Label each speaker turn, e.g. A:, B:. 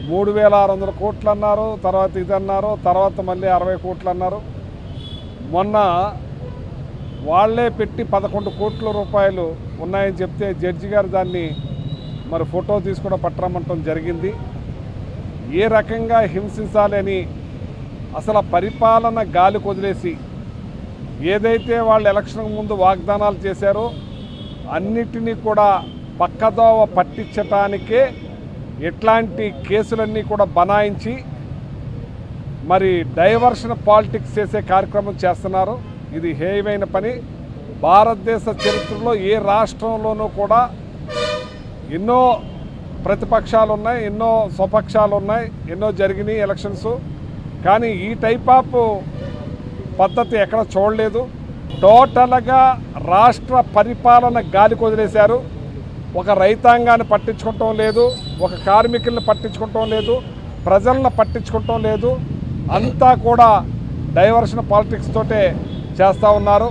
A: 3600 కోట్లు అన్నారు, తర్వాత ఇది అన్నారు, తర్వాత మళ్ళీ 60 కోట్లు అన్నారు. మొన్న వాళ్లే పెట్టి 11 కోట్ల రూపాయలు ఉన్నాయని చెప్తే జడ్జి గారు దాన్ని మరి ఫోటో తీసుకుని పట్టరమంటం జరిగింది. ఏ రకంగా హింసించాలి అని అసలు పరిపాలన గాలి కొదిలేసి ఏదైతే వాళ్ళు ఎలక్షన్ ముందు వాగ్దానాలు చేశారో అన్నిటినీ కూడా పక్కదోవ పట్టించటానికే ఇట్లాంటి కేసులన్నీ కూడా బనాయించి మరి డైవర్షన్ పాలిటిక్స్ చేసే కార్యక్రమం చేస్తున్నారు. ఇది హేయమైన పని. భారతదేశ చరిత్రలో ఏ రాష్ట్రంలోనూ కూడా ఎన్నో ప్రతిపక్షాలు ఉన్నాయి, ఎన్నో స్వపక్షాలు ఉన్నాయి, ఎన్నో జరిగినాయి ఎలక్షన్స్. కానీ ఈ టైప్ ఆఫ్ పద్ధతి ఎక్కడ చూడలేదు. టోటల్గా రాష్ట్ర పరిపాలన గాలి కొదిలేశారు. ఒక రైతాంగాన్ని పట్టించుకోవటం లేదు, ఒక కార్మికుల్ని పట్టించుకోవటం లేదు, ప్రజలను పట్టించుకోవటం లేదు. అంతా కూడా డైవర్షన్ పాలిటిక్స్ తోటే చేస్తూ ఉన్నారు.